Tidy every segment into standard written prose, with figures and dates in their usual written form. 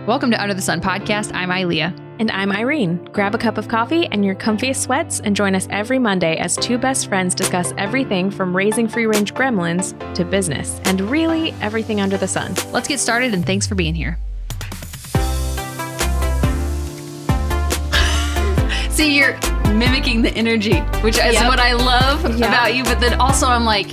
Welcome to Under the Sun Podcast. I'm Ilea. And I'm Irene. Grab a cup of coffee and your comfiest sweats and join us every Monday as two best friends discuss everything from raising free-range gremlins to business and really everything under the sun. Let's get started, and thanks for being here. See, you're mimicking the energy, which is what I love about you. But then also I'm like,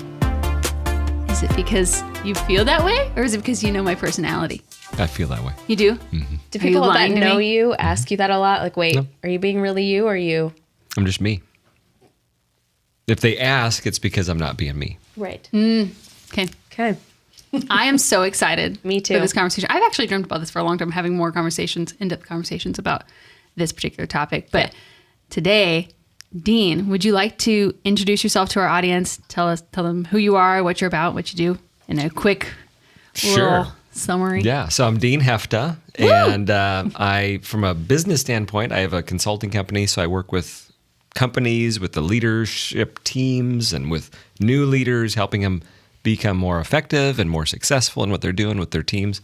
is it because you feel that way? Or is it because you know my personality? I feel that way. You do? Mm-hmm. Do people that know you ask you that a lot? Like, wait, No. Are you being really you or are you? I'm just me. If they ask, it's because I'm not being me. Right. Okay. I am so excited Me too. for this conversation. I've actually dreamt about this for a long time, having more conversations, in-depth conversations about this particular topic. But today, Dean, would you like to introduce yourself to our audience? Tell them who you are, what you're about, what you do, in a quick little summary. Yeah. So I'm Dean Heffta, and from a business standpoint, I have a consulting company. So I work with companies, with the leadership teams, and with new leaders, helping them become more effective and more successful in what they're doing with their teams.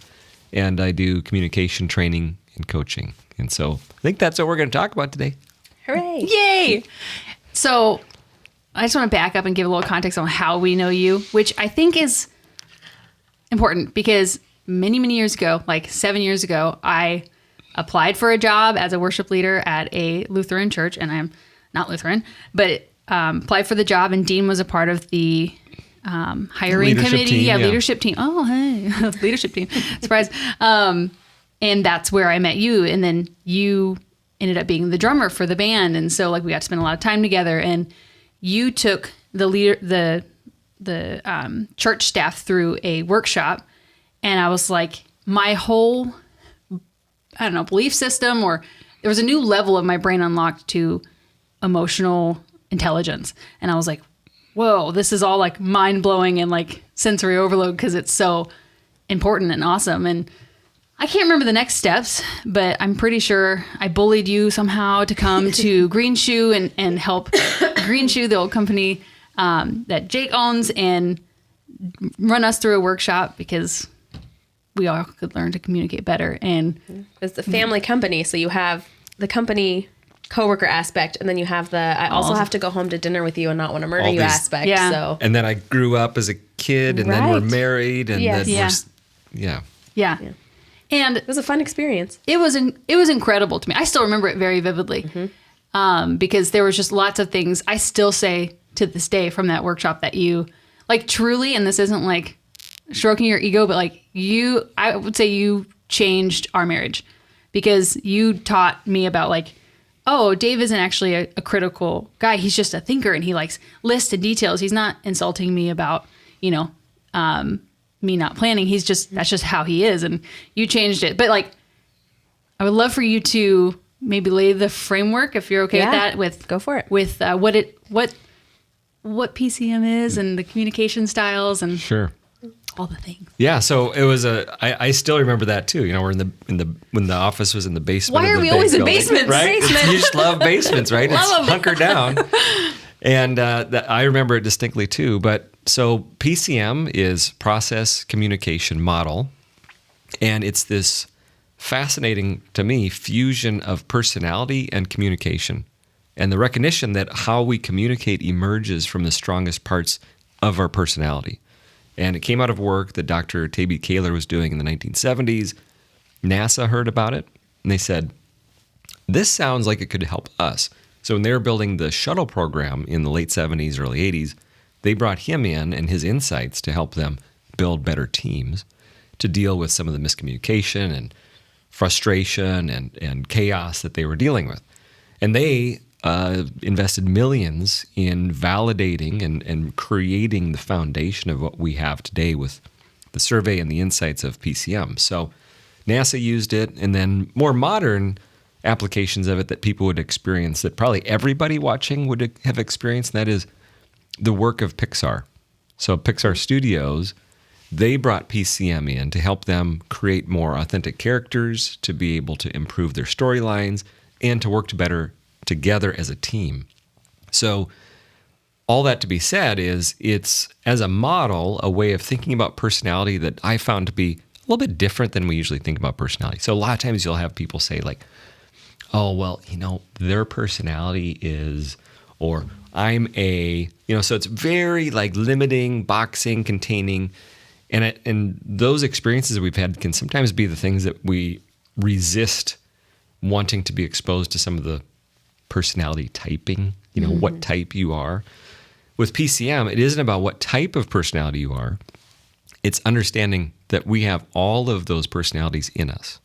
And I do communication training and coaching. And so I think that's what we're going to talk about today. Hooray. Yay! So I just want to back up and give a little context on how we know you, which I think is important because many, many years ago, like 7 years ago, I applied for a job as a worship leader at a Lutheran church, and I'm not Lutheran, but applied for the job, and Dean was a part of the hiring Leadership committee. team, yeah. Leadership team. Oh, hey, leadership team. Surprise. And that's where I met you, and then you ended up being the drummer for the band, and so like we got to spend a lot of time together, and you took the church staff through a workshop. And I was like, my whole, belief system, or there was a new level of my brain unlocked to emotional intelligence. And I was like, whoa, this is all like mind blowing and like sensory overload because it's so important and awesome. And I can't remember the next steps, but I'm pretty sure I bullied you somehow to come to Green Shoe and help Green Shoe, the old company that Jake owns, and run us through a workshop because we all could learn to communicate better. And It's a family company, so you have the company coworker aspect, and then you have the I also have to go home to dinner with you and not want to murder All you these- aspect. Yeah. So And then I grew up as a kid, and then we're Right. married, and Yes. then Yeah. Yeah. And it was a fun experience. it was incredible to me. I still remember it very vividly because there was just lots of things I still say to this day from that workshop that you, like, truly, and this isn't like stroking your ego, but like I would say you changed our marriage because you taught me about like, oh, Dave isn't actually a critical guy. He's just a thinker, and he likes lists and details. He's not insulting me about, me not planning. That's just how he is. And you changed it. But like, I would love for you to maybe lay the framework, if you're okay with that, Go for it. with what PCM is and the communication styles and Sure. all the things. Yeah, so it was I still remember that too. We're when the office was in the basement. Why of are the we big always in building, basements? Right? Basement. You just love basements, right? Love It's 'em. hunker down. And I remember it distinctly too. But so PCM is Process Communication Model, and it's this fascinating to me fusion of personality and communication, and the recognition that how we communicate emerges from the strongest parts of our personality. And it came out of work that Dr. Tabby Kaler was doing in the 1970s. NASA heard about it, and they said, this sounds like it could help us. So when they were building the shuttle program in the late 70s, early 80s, they brought him in and his insights to help them build better teams to deal with some of the miscommunication and frustration and chaos that they were dealing with. And they invested millions in validating and creating the foundation of what we have today with the survey and the insights of PCM. So NASA used it, and then more modern applications of it that people would experience, that probably everybody watching would have experienced, and that is the work of Pixar. So Pixar Studios, they brought PCM in to help them create more authentic characters, to be able to improve their storylines, and to work better together as a team. So all that to be said is it's, as a model, a way of thinking about personality that I found to be a a little bit different than we usually think about personality. So a lot of times you'll have people say like, oh, well, their personality is, or I'm so it's very like limiting, boxing, containing. And those experiences we've had can sometimes be the things that we resist wanting to be exposed to some of the personality typing, what type you are. With PCM, it isn't about what type of personality you are. It's understanding that we have all of those personalities in us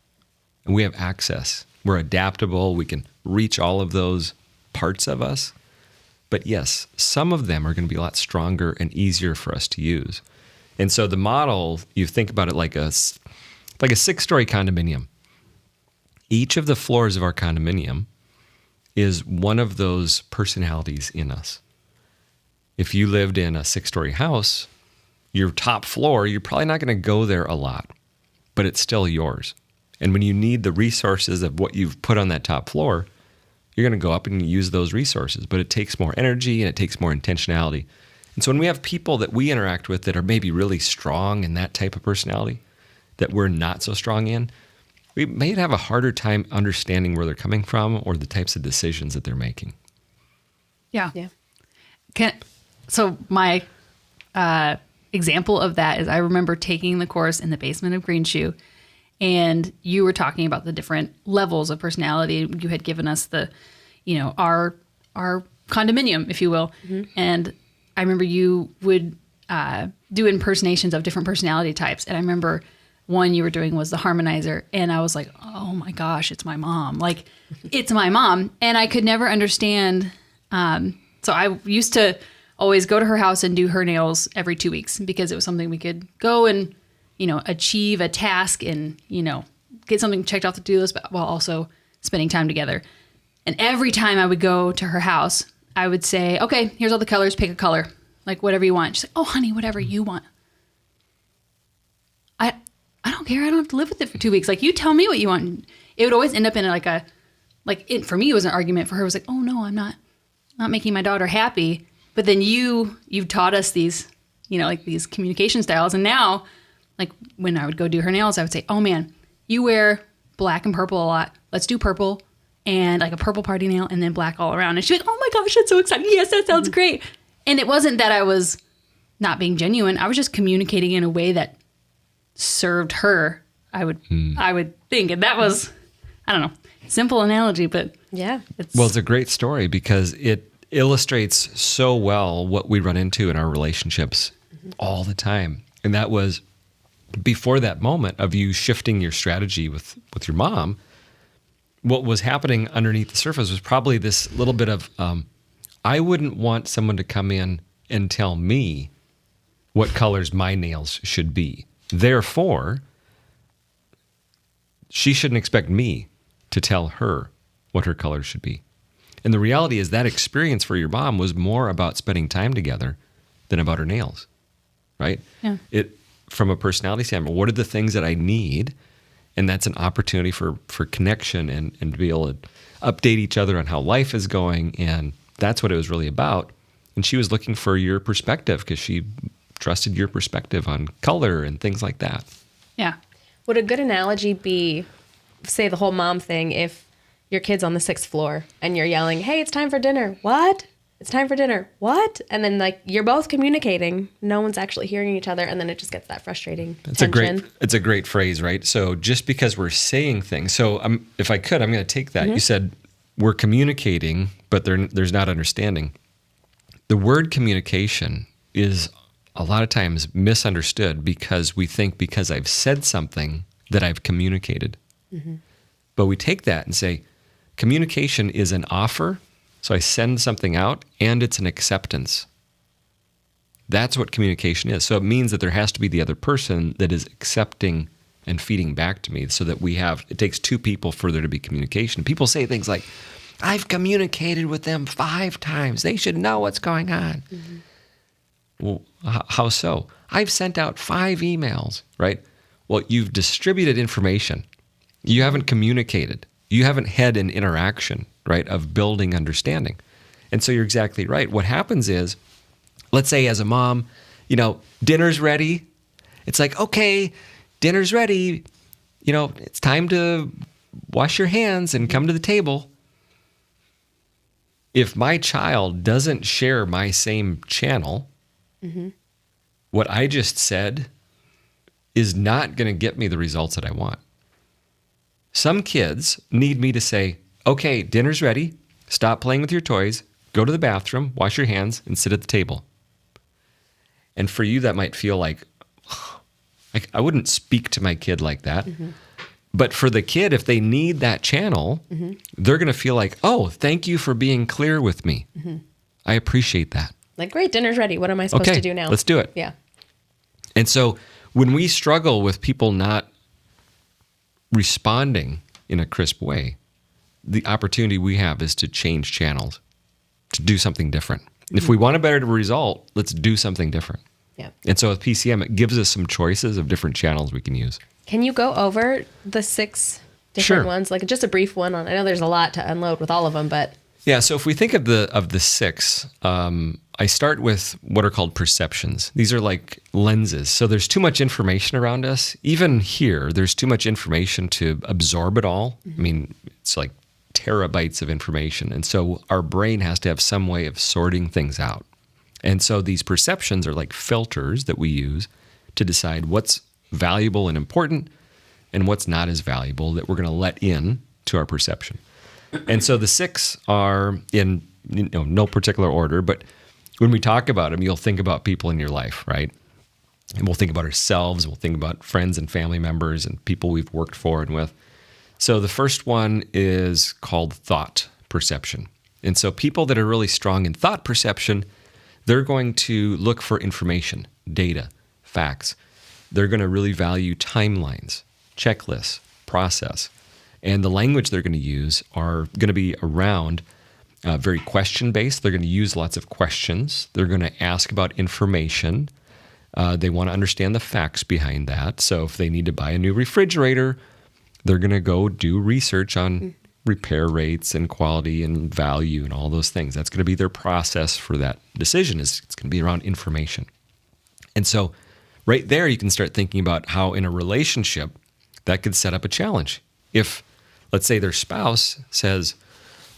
and we have access. We're adaptable. We can reach all of those parts of us. But yes, some of them are going to be a lot stronger and easier for us to use. And so the model, you think about it like a 6-story condominium. Each of the floors of our condominium is one of those personalities in us. If you lived in a 6-story house, your top floor, you're probably not going to go there a lot, but it's still yours. And when you need the resources of what you've put on that top floor, you're going to go up and use those resources. But it takes more energy and it takes more intentionality. And so when we have people that we interact with that are maybe really strong in that type of personality that we're not so strong in, we may have a harder time understanding where they're coming from or the types of decisions that they're making. Yeah. Yeah. So my example of that is I remember taking the course in the basement of Green Shoe, and you were talking about the different levels of personality. You had given us the, our condominium, if you will. Mm-hmm. And I remember you would do impersonations of different personality types. And I remember one you were doing was the harmonizer. And I was like, oh my gosh, it's my mom. Like, it's my mom. And I could never understand. So I used to always go to her house and do her nails every 2 weeks because it was something we could go and, achieve a task and, get something checked off the to-do list, but while also spending time together. And every time I would go to her house, I would say, okay, here's all the colors, pick a color, like whatever you want. She's like, oh, honey, whatever you want. I don't care. I don't have to live with it for 2 weeks. Like, you tell me what you want. It would always end up in for me, it was an argument. For her, it was like, oh no, I'm not making my daughter happy. But then you've taught us these, these communication styles. And now, like when I would go do her nails, I would say, oh man, you wear black and purple a lot. Let's do purple and like a purple party nail and then black all around. And she's like, oh my gosh, that's so exciting. Yes, that sounds great. And it wasn't that I was not being genuine. I was just communicating in a way that served her, I would think. And that was, I don't know, simple analogy, but yeah. It's a great story because it illustrates so well what we run into in our relationships all the time. And that was before that moment of you shifting your strategy with your mom. What was happening underneath the surface was probably this little bit of, I wouldn't want someone to come in and tell me what colors my nails should be. Therefore, she shouldn't expect me to tell her what her colors should be. And the reality is that experience for your mom was more about spending time together than about her nails, right? Yeah. From a personality standpoint, what are the things that I need? And that's an opportunity for connection and to be able to update each other on how life is going. And that's what it was really about. And she was looking for your perspective because she trusted your perspective on color and things like that. Yeah. Would a good analogy be, say, the whole mom thing, if your kid's on the 6th floor and you're yelling, hey, it's time for dinner. What? It's time for dinner. What? And then like you're both communicating. No one's actually hearing each other. And then it just gets that frustrating tension. It's a great phrase, right? So just because we're saying things. So if I could, I'm going to take that. Mm-hmm. You said we're communicating, but there's not understanding. The word communication is a lot of times misunderstood because we think because I've said something that I've communicated. Mm-hmm. But we take that and say, communication is an offer. So I send something out and it's an acceptance. That's what communication is. So it means that there has to be the other person that is accepting and feeding back to me so that it takes two people for there to be communication. People say things like, I've communicated with them 5 times. They should know what's going on. Mm-hmm. Well, how so? I've sent out 5 emails, right? Well, you've distributed information. You haven't communicated. You haven't had an interaction, right, of building understanding. And so you're exactly right. What happens is, let's say as a mom, dinner's ready. It's like, okay, dinner's ready. It's time to wash your hands and come to the table. If my child doesn't share my same channel, what I just said is not going to get me the results that I want. Some kids need me to say, okay, dinner's ready. Stop playing with your toys. Go to the bathroom, wash your hands, and sit at the table. And for you, that might feel like I wouldn't speak to my kid like that. But for the kid, if they need that channel, they're going to feel like, oh, thank you for being clear with me. I appreciate that. Like, great, dinner's ready. What am I supposed to do now? Let's do it. Yeah. And so when we struggle with people not responding in a crisp way, the opportunity we have is to change channels, to do something different. If we want a better result, let's do something different. Yeah. And so with PCM, it gives us some choices of different channels we can use. Can you go over the 6 different ones? Like just a brief one on, I know there's a lot to unload with all of them, but. Yeah. So if we think of the 6, I start with what are called perceptions. These are like lenses. So there's too much information around us. Even here, there's too much information to absorb it all. I mean, it's like terabytes of information. And so our brain has to have some way of sorting things out. And so these perceptions are like filters that we use to decide what's valuable and important and what's not as valuable that we're going to let in to our perception. And so the 6 are in no particular order, but when we talk about them, you'll think about people in your life, right? And we'll think about ourselves, we'll think about friends and family members and people we've worked for and with. So the first one is called thought perception. And so people that are really strong in thought perception, they're going to look for information, data, facts. They're going to really value timelines, checklists, process. And the language they're going to use are going to be around very question-based. They're going to use lots of questions. They're going to ask about information. They want to understand the facts behind that. So if they need to buy a new refrigerator, they're going to go do research on repair rates and quality and value and all those things. That's going to be their process for that decision. It's going to be around information. And so right there, you can start thinking about how in a relationship that could set up a challenge. If, let's say, their spouse says,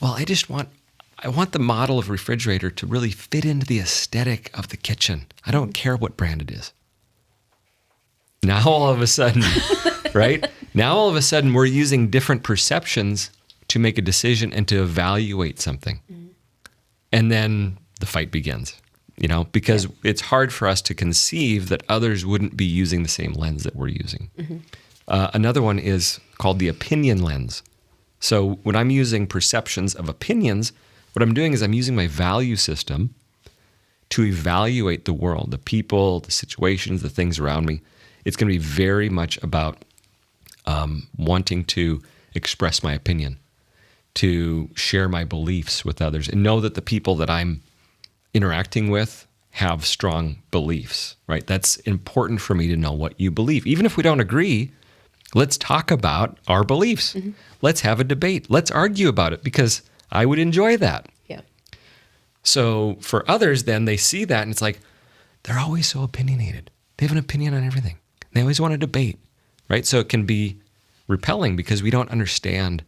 well, I want the model of refrigerator to really fit into the aesthetic of the kitchen. I don't care what brand it is. Now all of a sudden, right? Now all of a sudden we're using different perceptions to make a decision and to evaluate something. And then the fight begins, because it's hard for us to conceive that others wouldn't be using the same lens that we're using. Another one is called the opinion lens. So when I'm using perceptions of opinions, what I'm doing is I'm using my value system to evaluate the world, the people, the situations, the things around me. It's going to be very much about wanting to express my opinion, to share my beliefs with others, and know that the people that I'm interacting with have strong beliefs, right? That's important for me to know what you believe. Even if we don't agree, let's talk about our beliefs. Let's have a debate. Let's argue about it because I would enjoy that. Yeah. So for others, then they see that and it's like, they're always so opinionated. They have an opinion on everything. They always want to debate, right? So it can be repelling because we don't understand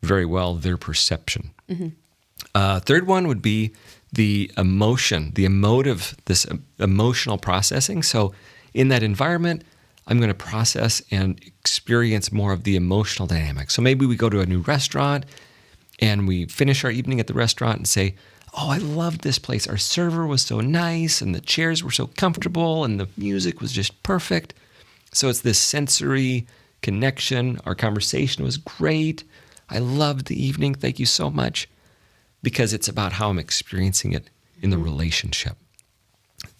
very well their perception. Third one would be the emotion, this emotional processing. So in that environment, I'm going to process and experience more of the emotional dynamic. So maybe we go to a new restaurant and we finish our evening at the restaurant and say, oh, I loved this place. Our server was so nice and the chairs were so comfortable and the music was just perfect. So it's this sensory connection. Our conversation was great. I loved the evening. Thank you so much. Because it's about how I'm experiencing it in the relationship.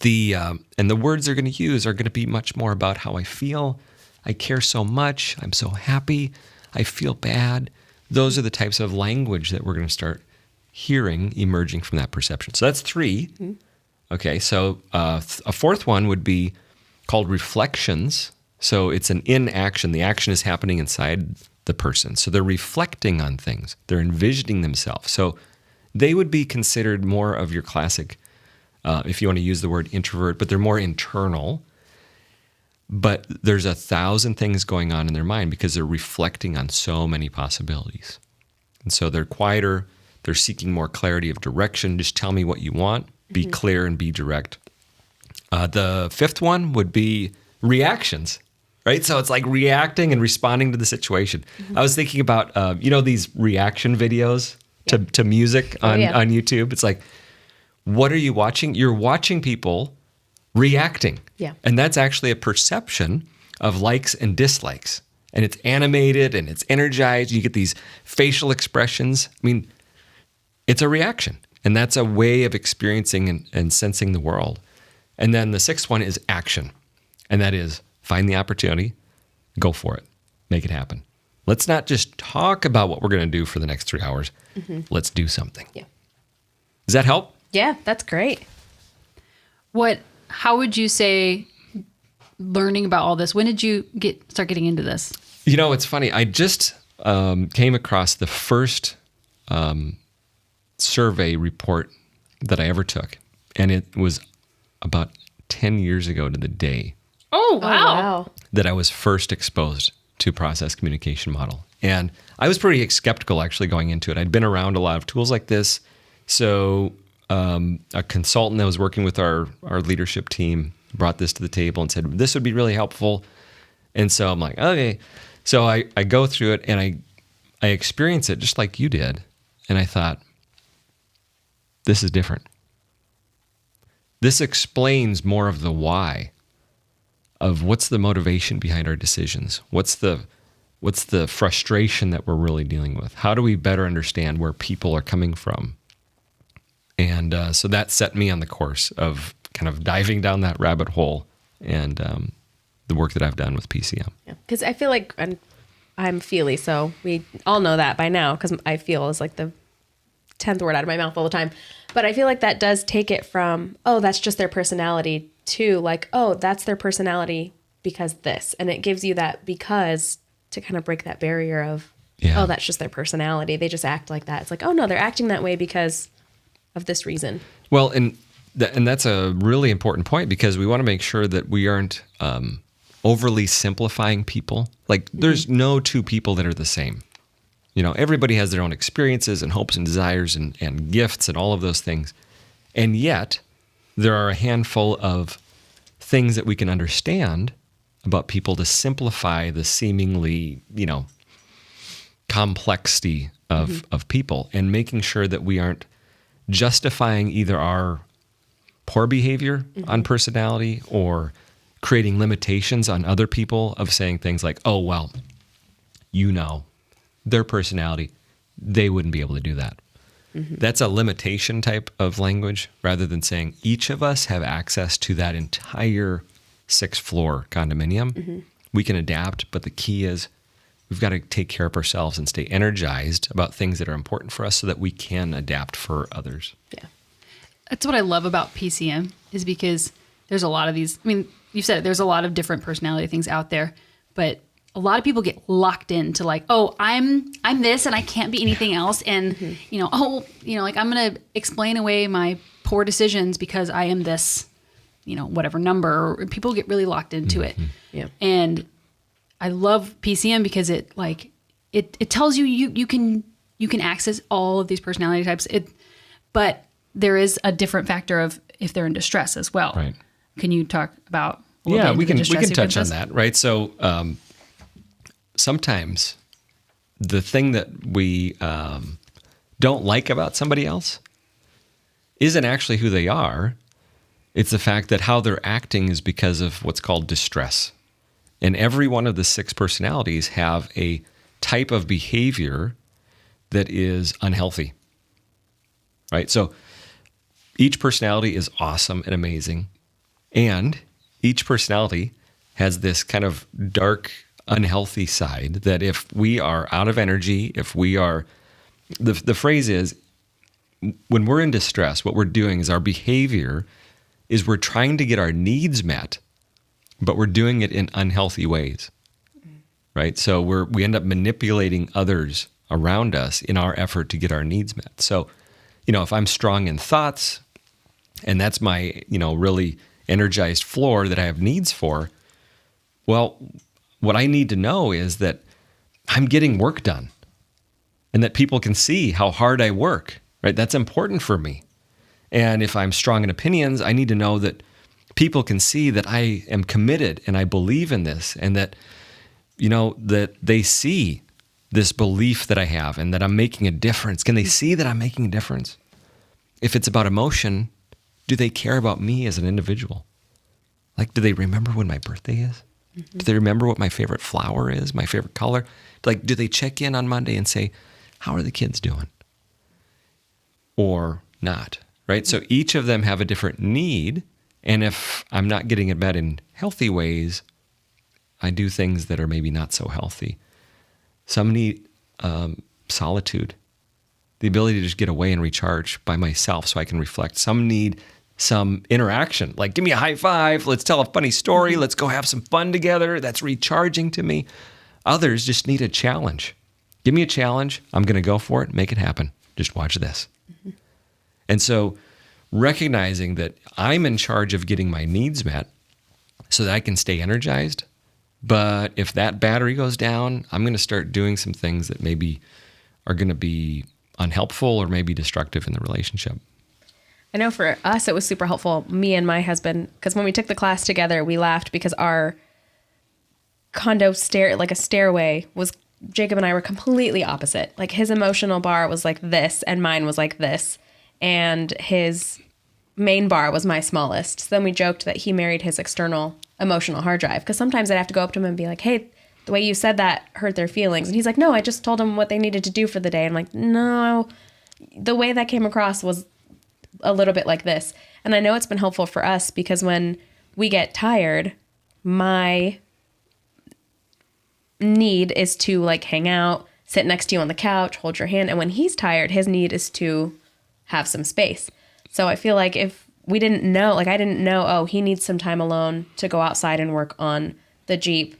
And the words they're going to use are going to be much more about how I feel. I care so much. I'm so happy. I feel bad. Those are the types of language that we're going to start hearing emerging from that perception. So that's 3. Okay, so a fourth one would be called reflections. So it's an in-action. The action is happening inside the person. So they're reflecting on things. They're envisioning themselves. So they would be considered more of your classic, if you want to use the word introvert, but they're more internal. but there's 1,000 things going on in their mind because they're reflecting on so many possibilities. And so they're quieter, they're seeking more clarity of direction. Just tell me what you want, be clear and be direct. The fifth one would be reactions, right? So it's like reacting and responding to the situation. I was thinking about, these reaction videos to music on YouTube. It's like, what are you watching? You're watching people reacting. Yeah. And that's actually a perception of likes and dislikes. And it's animated and it's energized. You get these facial expressions. I mean, it's a reaction. And that's a way of experiencing and sensing the world. And then the sixth one is action. And that is find the opportunity, go for it, make it happen. Let's not just talk about what we're going to do for the next 3 hours. Let's do something. Yeah. Does that help? Yeah, that's great. How would you say learning about all this, when did you start getting into this? It's funny. I just came across the first survey report that I ever took. And it was about 10 years ago to the day Oh, Oh, wow. that I was first exposed to process communication model. And I was pretty skeptical actually going into it. I'd been around a lot of tools like this. So a consultant that was working with our leadership team brought this to the table and said, this would be really helpful. And so I'm like, okay. So I go through it and I experience it just like you did. And I thought, this is different. This explains more of the why of what's the motivation behind our decisions. What's the frustration that we're really dealing with? How do we better understand where people are coming from? And so that set me on the course of kind of diving down that rabbit hole and the work that I've done with PCM. Because I feel like I'm feely, so we all know that by now, because I feel is like the 10th word out of my mouth all the time. But I feel like that does take it from, oh, that's just their personality, to like, oh, that's their personality because this. And it gives you that because to kind of break that barrier of, oh, that's just their personality. They just act like that. It's like, oh, no, they're acting that way because of this reason. Well, and that's a really important point, because we want to make sure that we aren't overly simplifying people. Like, there's no two people that are the same. Everybody has their own experiences and hopes and desires and gifts and all of those things. And yet, there are a handful of things that we can understand about people to simplify the seemingly, complexity of people, and making sure that we aren't justifying either our poor behavior on personality or creating limitations on other people of saying things like, oh, well, their personality, they wouldn't be able to do that. That's a limitation type of language, rather than saying each of us have access to that entire 6th floor condominium. We can adapt, but the key is we've got to take care of ourselves and stay energized about things that are important for us so that we can adapt for others. Yeah. That's what I love about PCM, is because there's a lot of these, I mean, you said it, there's a lot of different personality things out there, but a lot of people get locked into like, oh, I'm this and I can't be anything else. And, like I'm going to explain away my poor decisions because I am this, whatever number. People get really locked into it. Yeah. And I love PCM because it tells you can access all of these personality types. But there is a different factor of if they're in distress as well. Right. Can you talk about a little bit we into can distress touch on sequences? that, right? So sometimes the thing that we don't like about somebody else isn't actually who they are. It's the fact that how they're acting is because of what's called distress. And every one of the 6 personalities have a type of behavior that is unhealthy, right? So each personality is awesome and amazing. And each personality has this kind of dark, unhealthy side that if we are out of energy, if we are, the phrase is, when we're in distress, what we're doing is our behavior is we're trying to get our needs met, but we're doing it in unhealthy ways, right? So we end up manipulating others around us in our effort to get our needs met. So, if I'm strong in thoughts, and that's my, really energized floor that I have needs for, Well, what I need to know is that I'm getting work done and that people can see how hard I work, right? That's important for me. And if I'm strong in opinions, I need to know that people can see that I am committed and I believe in this, and that, that they see this belief that I have and that I'm making a difference. Can they see that I'm making a difference? If it's about emotion, do they care about me as an individual? Like, do they remember when my birthday is? Do they remember what my favorite flower is, my favorite color? Like, do they check in on Monday and say, how are the kids doing? Or not, right? So each of them have a different need. And if I'm not getting it met in healthy ways, I do things that are maybe not so healthy. Some need solitude, the ability to just get away and recharge by myself so I can reflect. Some need some interaction, like give me a high five, let's tell a funny story, let's go have some fun together. That's recharging to me. Others just need a challenge. Give me a challenge. I'm going to go for it. Make it happen. Just watch this. And so recognizing that I'm in charge of getting my needs met so that I can stay energized. But if that battery goes down, I'm going to start doing some things that maybe are going to be unhelpful or maybe destructive in the relationship. I know for us, it was super helpful, me and my husband, because when we took the class together, we laughed because our condo stairway was, Jacob and I were completely opposite. Like his emotional bar was like this and mine was like this. And his main bar was my smallest. So then we joked that he married his external emotional hard drive, because sometimes I'd have to go up to him and be like, hey, the way you said that hurt their feelings. And he's like, no, I just told them what they needed to do for the day. I'm like, no, the way that came across was a little bit like this. And I know it's been helpful for us because when we get tired, my need is to like hang out, sit next to you on the couch, hold your hand. And when he's tired, his need is to have some space. So I feel like if we didn't know, like I didn't know, oh, he needs some time alone to go outside and work on the Jeep,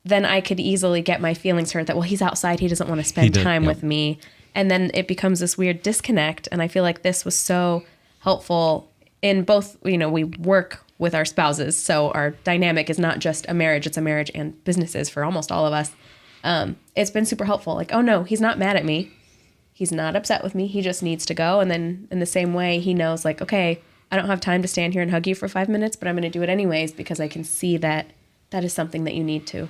then I could easily get my feelings hurt that, well, he's outside, he doesn't want to spend time with me. And then it becomes this weird disconnect. And I feel like this was so helpful in both, we work with our spouses. So our dynamic is not just a marriage, it's a marriage and businesses for almost all of us. It's been super helpful. Like, oh no, he's not mad at me. He's not upset with me. He just needs to go. And then in the same way, he knows like, okay, I don't have time to stand here and hug you for 5 minutes, but I'm going to do it anyways because I can see that that is something that you need to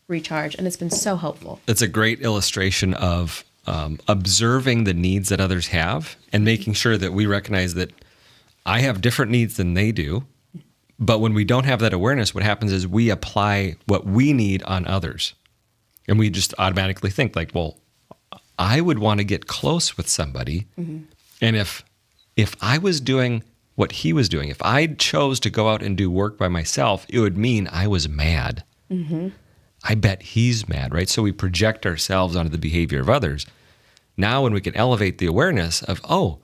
recharge. And it's been so helpful. It's a great illustration of observing the needs that others have and making sure that we recognize that I have different needs than they do. But when we don't have that awareness, what happens is we apply what we need on others. And we just automatically think like, well, I would want to get close with somebody. Mm-hmm. And if I was doing what he was doing, if I chose to go out and do work by myself, it would mean I was mad. Mm-hmm. I bet he's mad, right? So we project ourselves onto the behavior of others. Now when we can elevate the awareness of, oh,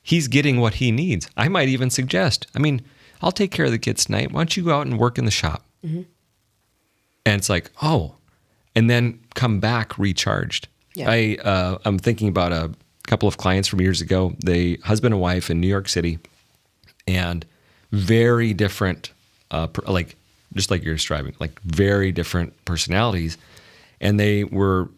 he's getting what he needs. I might even suggest, I'll take care of the kids tonight. Why don't you go out and work in the shop? Mm-hmm. And it's like, oh, and then come back recharged. Yeah. I'm thinking about a couple of clients from years ago, they husband and wife in New York City, and very different, just like you're describing, like very different personalities. And they were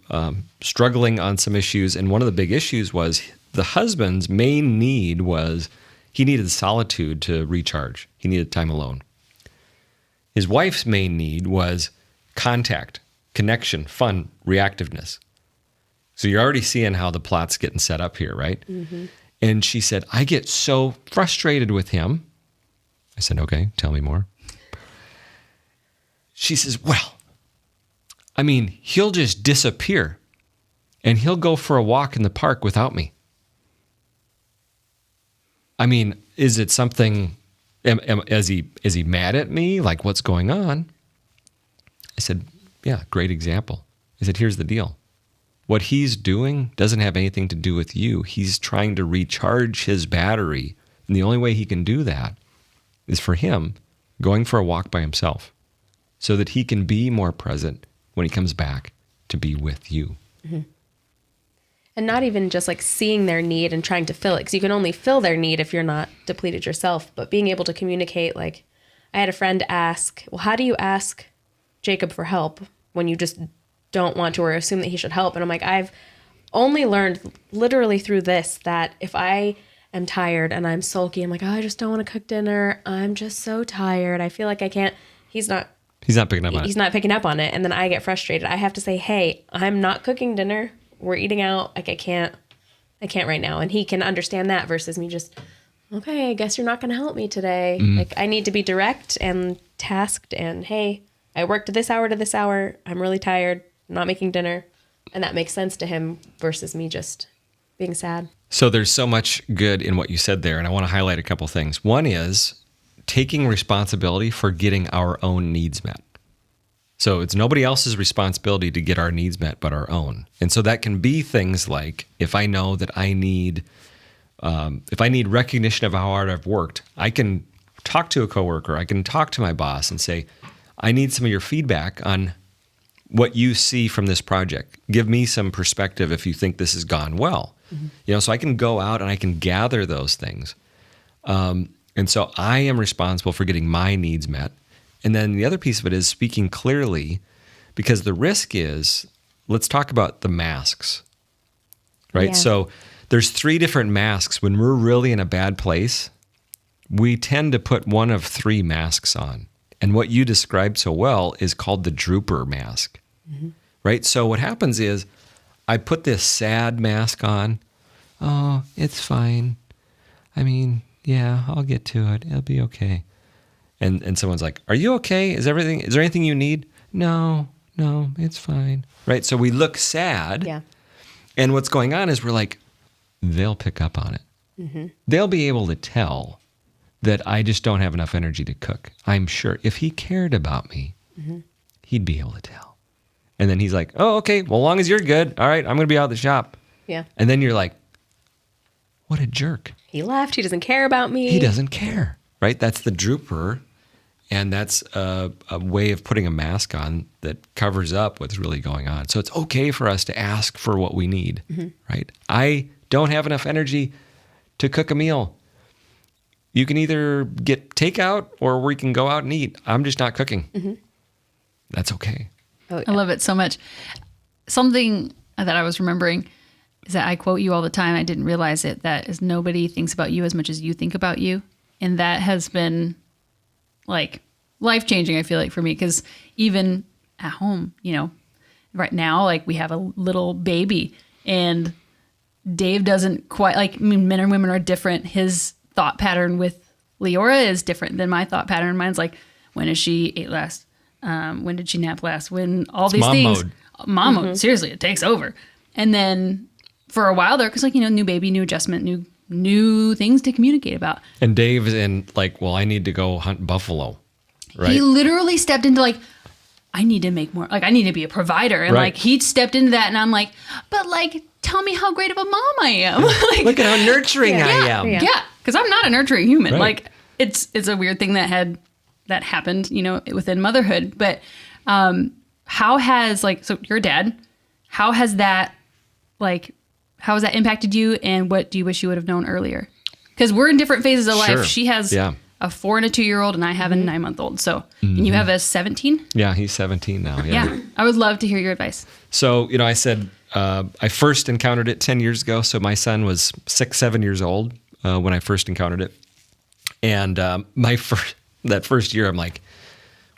struggling on some issues. And one of the big issues was the husband's main need was he needed solitude to recharge. He needed time alone. His wife's main need was contact, connection, fun, reactiveness. So you're already seeing how the plot's getting set up here, right? Mm-hmm. And she said, I get so frustrated with him. I said, okay, tell me more. She says, well, he'll just disappear and he'll go for a walk in the park without me. Is it something, is he mad at me? Like, what's going on? I said, yeah, great example. I said, here's the deal. What he's doing doesn't have anything to do with you. He's trying to recharge his battery. And the only way he can do that is for him going for a walk by himself so that he can be more present when he comes back to be with you. Mm-hmm. And not even just like seeing their need and trying to fill it, because you can only fill their need if you're not depleted yourself, but being able to communicate like, I had a friend ask, well, how do you ask Jacob for help when you just don't want to or assume that he should help? And I'm like, I've only learned literally through this that if I am tired and I'm sulky, I'm like, oh, I just don't want to cook dinner. I'm just so tired. I feel like I can't. He's not picking up on He's it. not picking up on it. And then I get frustrated. I have to say, hey, I'm not cooking dinner. We're eating out. Like, I can't right now. And he can understand that versus me just, okay, I guess you're not going to help me today. Like, I need to be direct and tasked and, hey, I worked this hour to this hour. I'm really tired. I'm not making dinner. And that makes sense to him versus me just being sad. So there's so much good in what you said there, and I want to highlight a couple things. One is taking responsibility for getting our own needs met. So it's nobody else's responsibility to get our needs met but our own. And so that can be things like if I know that I need recognition of how hard I've worked, I can talk to a coworker, I can talk to my boss and say, I need some of your feedback on what you see from this project. Give me some perspective if you think this has gone well. So I can go out and I can gather those things. And so I am responsible for getting my needs met. And then the other piece of it is speaking clearly, because the risk is, let's talk about the masks, right? Yeah. So there's 3 different masks. When we're really in a bad place, we tend to put one of 3 masks on. And what you described so well is called the drooper mask, right? So what happens is I put this sad mask on. Oh, it's fine. I mean, yeah, I'll get to it. It'll be okay. And someone's like, are you okay? Is there anything you need? No, it's fine. Right? So we look sad. Yeah. And what's going on is we're like, they'll pick up on it. They'll be able to tell that I just don't have enough energy to cook. I'm sure if he cared about me, he'd be able to tell. And then he's like, oh, okay, well, as long as you're good, all right, I'm going to be out of the shop. Yeah. And then you're like, what a jerk. He left. He doesn't care about me. He doesn't care, right? That's the drooper. And that's a way of putting a mask on that covers up what's really going on. So it's okay for us to ask for what we need, right? I don't have enough energy to cook a meal. You can either get takeout or we can go out and eat. I'm just not cooking. That's okay. Oh, yeah. I love it so much. Something that I was remembering is that I quote you all the time. I didn't realize it. That is, nobody thinks about you as much as you think about you. And that has been like life-changing, I feel like, for me, because even at home, right now, like, we have a little baby and Dave doesn't quite, like, I mean, men and women are different. His thought pattern with Leora is different than my thought pattern. Mine's like, when did she ate last? When did she nap last? When all these mom things. mode. Mom mode. Seriously, it takes over. And then for a while there, because, like, new baby, new adjustment, new things to communicate about. And Dave's in like, well, I need to go hunt buffalo, right? He literally stepped into like, I need to make more, like, I need to be a provider. And Right. like, he stepped into that and I'm like, but like, tell me how great of a mom I am. Like, Look at how nurturing I am. Yeah. yeah, because I'm not a nurturing human. Right. Like, it's a weird thing that happened, within motherhood. But how has, like, so you're a dad, how has that impacted you, and what do you wish you would have known earlier? Because we're in different phases of Sure. life. She has Yeah. a 4 and a 2-year-old, and I have a 9-month-old. So, and you have a 17? Yeah, he's 17 now. Yeah. I would love to hear your advice. So, I said I first encountered it 10 years ago. So my son was 6, 7 years old when I first encountered it. And that first year, I'm like,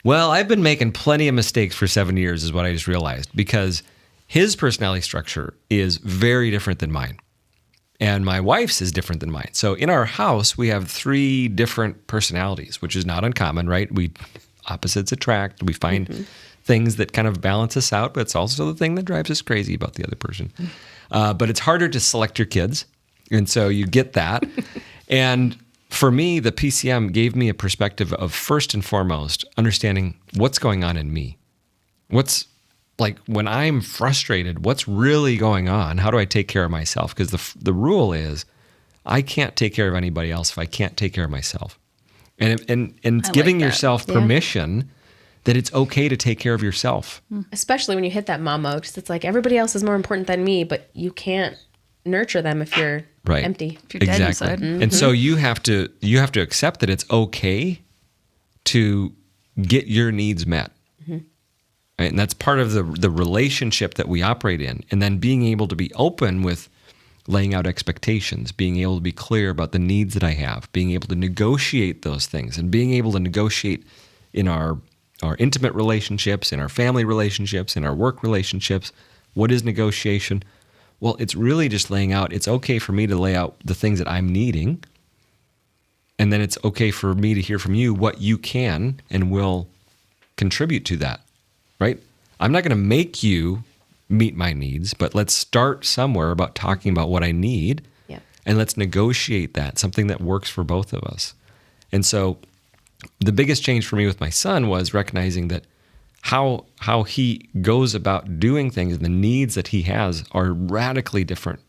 well, I've been making plenty of mistakes for 7 years is what I just realized, because his personality structure is very different than mine. And my wife's is different than mine. So in our house, we have 3 different personalities, which is not uncommon, right? Opposites attract. We find things that kind of balance us out, but it's also the thing that drives us crazy about the other person. But it's harder to select your kids. And so you get that. And for me, the PCM gave me a perspective of, first and foremost, understanding what's going on in me. What's, like, when I'm frustrated, what's really going on? How do I take care of myself? Because the rule is, I can't take care of anybody else if I can't take care of myself. And it's I giving like that. yourself permission that it's okay to take care of yourself. Especially when you hit that mom mode, because it's like, everybody else is more important than me, but you can't nurture them if you're Right. empty. If you're dead Exactly. inside. And so you have to accept that it's okay to get your needs met. Right? And that's part of the relationship that we operate in. And then being able to be open with laying out expectations, being able to be clear about the needs that I have, being able to negotiate those things, and being able to negotiate in our intimate relationships, in our family relationships, in our work relationships. What is negotiation? Well, it's really just laying out, it's okay for me to lay out the things that I'm needing, and then it's okay for me to hear from you what you can and will contribute to that, right? I'm not going to make you meet my needs, but let's start somewhere about talking about what I need, and let's negotiate that, something that works for both of us. And so the biggest change for me with my son was recognizing that how he goes about doing things and the needs that he has are radically different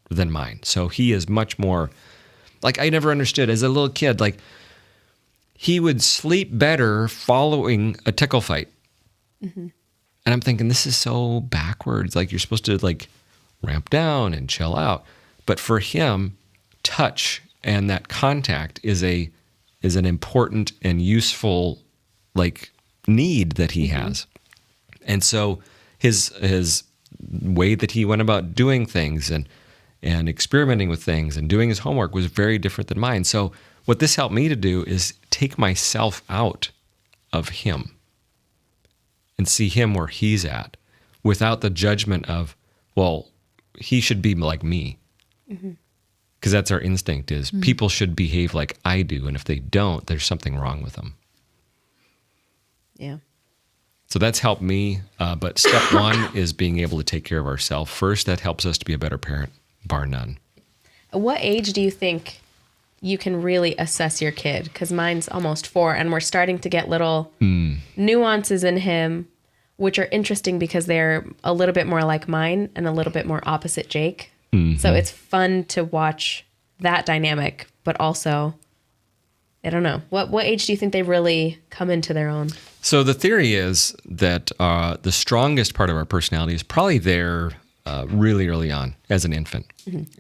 than mine. So he is much more, like, I never understood as a little kid, like, he would sleep better following a tickle fight. And I'm thinking, this is so backwards. Like, you're supposed to, like, ramp down and chill out. But for him, touch and that contact is an important and useful, like, need that he has. And so his way that he went about doing things and experimenting with things and doing his homework was very different than mine. So what this helped me to do is take myself out of him and see him where he's at without the judgment of, well, he should be like me. Because that's our instinct is people should behave like I do. And if they don't, there's something wrong with them. Yeah. So that's helped me. But step one is being able to take care of ourselves first. That helps us to be a better parent, bar none. At what age do you think you can really assess your kid? Because mine's almost 4, and we're starting to get little nuances in him, which are interesting because they're a little bit more like mine and a little bit more opposite Jake. So it's fun to watch that dynamic, but also, I don't know. What age do you think they really come into their own? So the theory is that the strongest part of our personality is probably there really early on as an infant.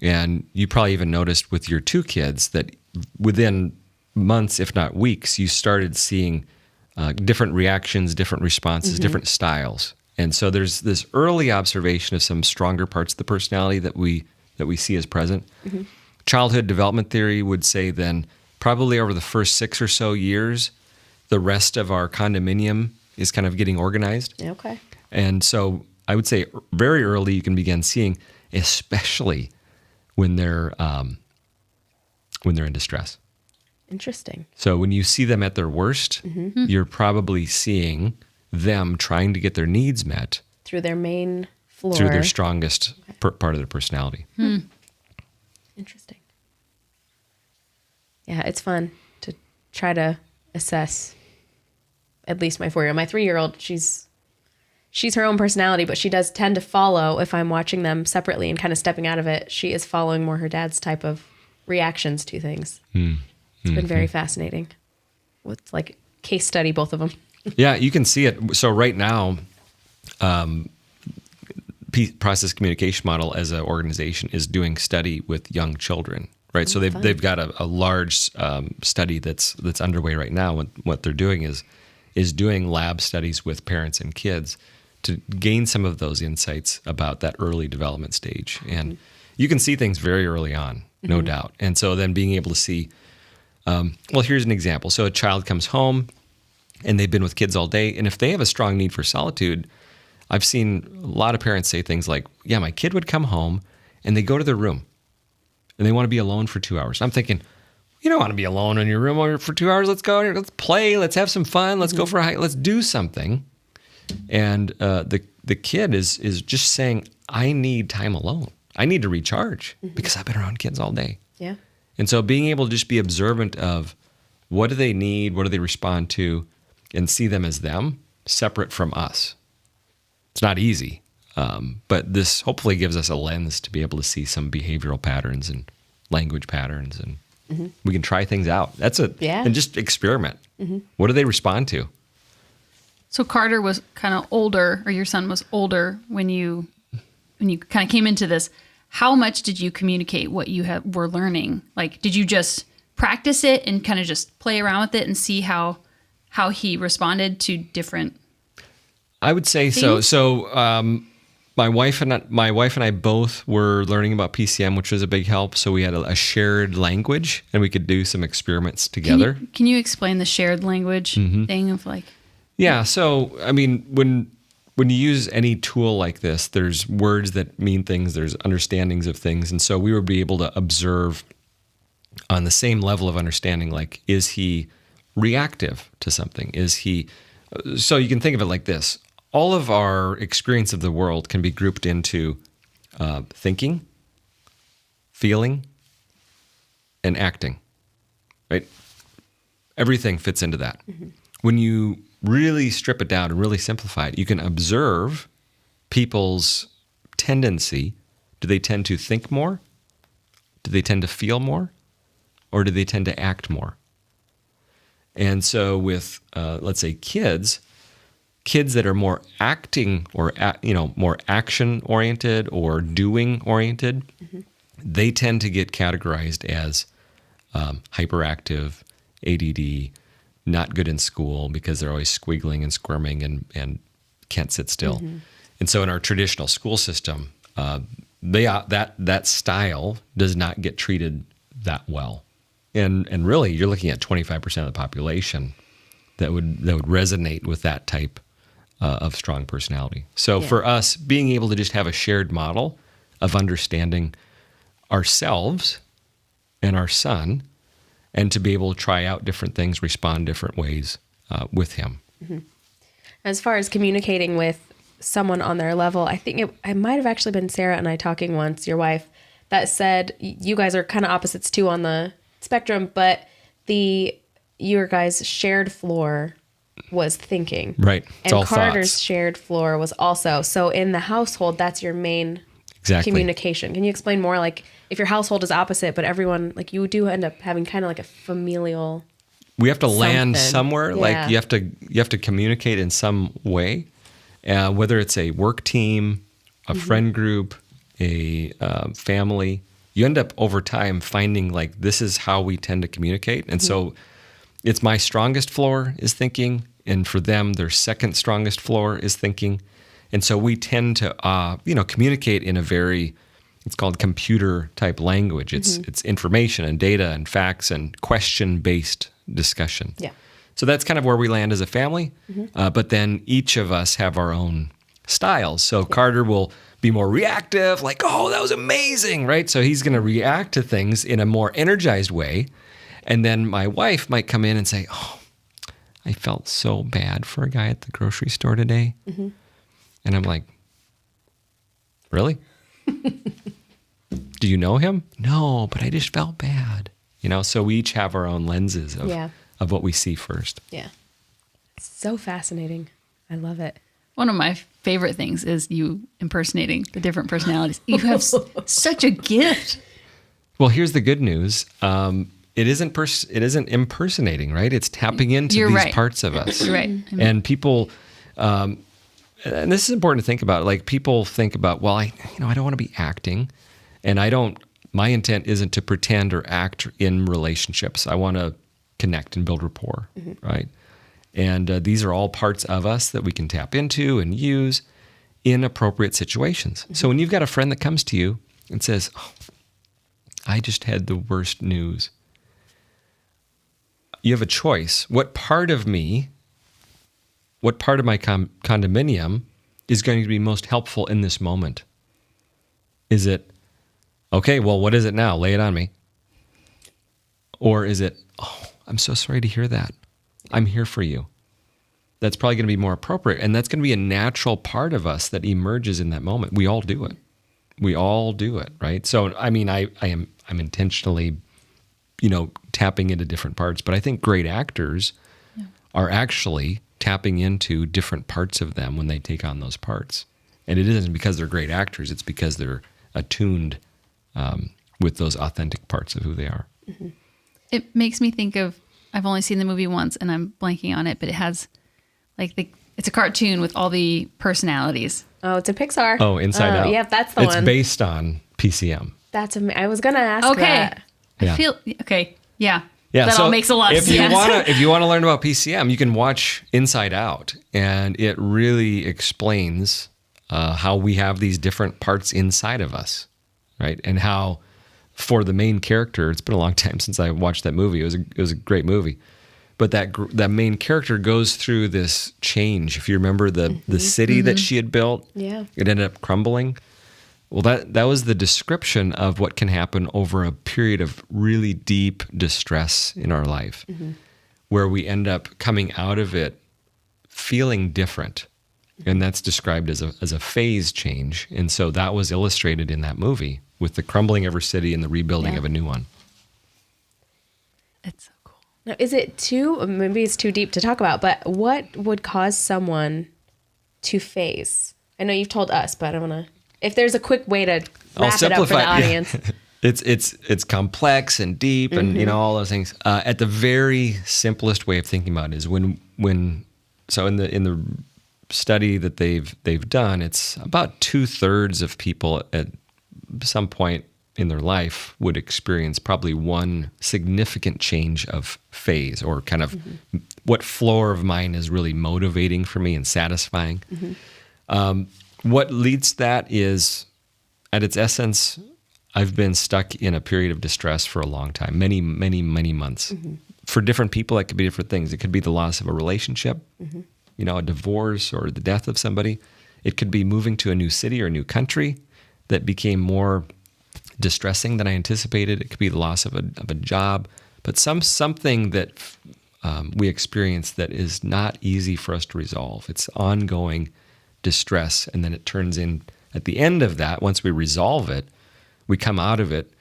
And you probably even noticed with your 2 kids that within months, if not weeks, you started seeing different reactions, different responses, different styles. And so there's this early observation of some stronger parts of the personality that we see as present. Childhood development theory would say then probably over the first 6 or so years, the rest of our condominium is kind of getting organized. Okay. And so I would say very early you can begin seeing, especially when they're in distress. Interesting. So when you see them at their worst, you're probably seeing them trying to get their needs met Through their main floor. through their strongest part of their personality. Interesting. Yeah, it's fun to try to assess at least my 4-year-old. My 3-year-old, she's her own personality, but she does tend to follow, if I'm watching them separately and kind of stepping out of it, she is following more her dad's type of reactions to things. It's been very fascinating. It's like case study, both of them. Yeah, you can see it. So right now, Process Communication Model as an organization is doing study with young children, right? So they've got a large study that's underway right now. And what they're doing is doing lab studies with parents and kids to gain some of those insights about that early development stage. And you can see things very early on, no doubt. And so then being able to see, well, here's an example. So a child comes home and they've been with kids all day. And if they have a strong need for solitude, I've seen a lot of parents say things like, yeah, my kid would come home and they go to their room and they want to be alone for 2 hours. I'm thinking, you don't want to be alone in your room for 2 hours. Let's go, let's play, let's have some fun, let's go for a hike, let's do something. And the kid is just saying, I need time alone. I need to recharge because I've been around kids all day. Yeah. And so being able to just be observant of what do they need, what do they respond to, and see them as them, separate from us. It's not easy, but this hopefully gives us a lens to be able to see some behavioral patterns and language patterns, and we can try things out. That's it. Yeah. And just experiment. What do they respond to? So Carter was kind of older, or your son was older when you kind of came into this. How much did you communicate what you were learning? Like, did you just practice it and kind of just play around with it and see how how he responded to different. I would say so. Things? So my wife and I both were learning about PCM, which was a big help. So we had a shared language, and we could do some experiments together. Can you explain the shared language thing of like? Yeah. So I mean, when you use any tool like this, there's words that mean things, there's understandings of things, and so we would be able to observe on the same level of understanding. Like, is he reactive to something? Is he? So you can think of it like this. All of our experience of the world can be grouped into thinking, feeling, and acting, right? Everything fits into that. When you really strip it down and really simplify it, you can observe people's tendency. Do they tend to think more? Do they tend to feel more? Or do they tend to act more? And so with, let's say, kids that are more acting or more action oriented or doing oriented, they tend to get categorized as hyperactive, ADD, not good in school because they're always squiggling and squirming and can't sit still. And so in our traditional school system, that style does not get treated that well. And really, you're looking at 25% of the population that would resonate with that type of strong personality. So for us, being able to just have a shared model of understanding ourselves and our son, and to be able to try out different things, respond different ways with him. As far as communicating with someone on their level, I think it might have actually been Sarah and I talking once, your wife, that said you guys are kind of opposites too on the spectrum, but your guys' shared floor was thinking. Right. It's and all Carter's thoughts. shared floor was also. So in the household, that's your main communication. Can you explain more, like if your household is opposite, but everyone, like you do end up having kind of like a familial. We have to land something. somewhere. Yeah. Like you have to communicate in some way, whether it's a work team, a friend group, a family. You end up over time finding like this is how we tend to communicate. And so it's my strongest floor is thinking, and for them, their second strongest floor is thinking. And so we tend to communicate in a very, it's called computer type language. It's information and data and facts and question based discussion. Yeah. So that's kind of where we land as a family. But then each of us have our own styles. So Carter will be more reactive, like, oh, that was amazing, right? So he's going to react to things in a more energized way. And then my wife might come in and say, oh, I felt so bad for a guy at the grocery store today. And I'm like, really? Do you know him? No, but I just felt bad. So we each have our own lenses of what we see first. Yeah. It's so fascinating. I love it. One of my favorite things is you impersonating the different personalities. You have such a gift. Well, here's the good news. It isn't impersonating, right? It's tapping into You're these right. parts of us. You're right. And people, and this is important to think about. Like people think about, well, I don't want to be acting, and my intent isn't to pretend or act in relationships. I want to connect and build rapport, right? And these are all parts of us that we can tap into and use in appropriate situations. So when you've got a friend that comes to you and says, oh, I just had the worst news, you have a choice. What part of my condominium is going to be most helpful in this moment? Is it, okay, well, what is it now? Lay it on me. Or is it, oh, I'm so sorry to hear that. I'm here for you. That's probably going to be more appropriate. And that's going to be a natural part of us that emerges in that moment. We all do it. We all do it, right? So, I mean, I'm intentionally, tapping into different parts. But I think great actors are actually tapping into different parts of them when they take on those parts. And it isn't because they're great actors. It's because they're attuned with those authentic parts of who they are. It makes me think of, I've only seen the movie once and I'm blanking on it, but it has it's a cartoon with all the personalities. Oh, it's a Pixar. Oh, Inside Out. Yeah, that's the one. It's based on PCM. I was going to ask that. I feel, okay. Yeah. Yeah, That all makes a lot of if you sense. if you want to learn about PCM, you can watch Inside Out, and it really explains how we have these different parts inside of us, right? And how, for the main character, it's been a long time since I watched that movie. It was a great movie, but that main character goes through this change. If you remember the city that she had built, Yeah. it ended up crumbling. Well, that was the description of what can happen over a period of really deep distress in our life, where we end up coming out of it feeling different. And that's described as a phase change. And so that was illustrated in that movie with the crumbling of her city and the rebuilding of a new one. It's so cool. Now, is it maybe it's too deep to talk about, but what would cause someone to phase? I know you've told us, but I want to, if there's a quick way to wrap it up for the audience. It's complex and deep and, all those things. At the very simplest way of thinking about it is so in the study that they've done, it's about 2/3 of people at some point in their life would experience probably one significant change of phase, or kind of what floor of mine is really motivating for me and satisfying. What leads to that is, at its essence, I've been stuck in a period of distress for a long time, many, many, many months. For different people, it could be different things. It could be the loss of a relationship, a divorce, or the death of somebody. It could be moving to a new city or a new country that became more distressing than I anticipated. It could be the loss of a job, but something that we experience that is not easy for us to resolve. It's ongoing distress, and then it turns in, at the end of that, once we resolve it, we come out of it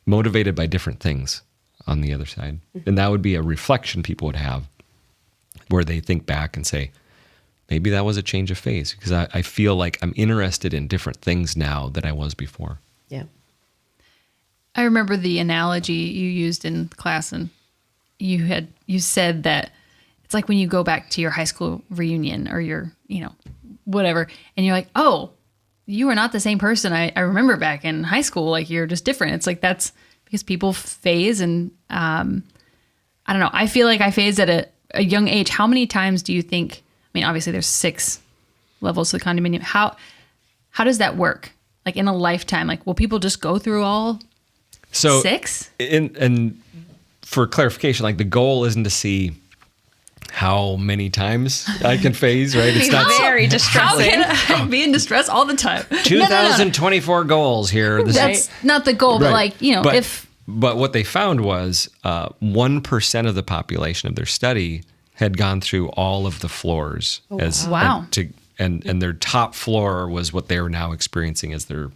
motivated by different things on the other side. And that would be a reflection people would have, where they think back and say, maybe that was a change of phase, because I feel like I'm interested in different things now than I was before. Yeah. I remember the analogy you used in class, and you said that it's like when you go back to your high school reunion or your, whatever, and you're like, oh, you are not the same person I remember back in high school. Like, you're just different. It's like, that's because people phase, and I don't know. I feel like I phased at a young age. How many times do you think, obviously there's 6 levels to the condominium. How does that work? Like, in a lifetime, like, will people just go through all 6? And for clarification, like, the goal isn't to see how many times I can phase, right? It's not very distressing. How can I be in distress all the time? 2024 goals here. That's not the goal, but Right. like, But what they found was 1% of the population of their study had gone through all of the floors. Wow. And their top floor was what they were now experiencing as their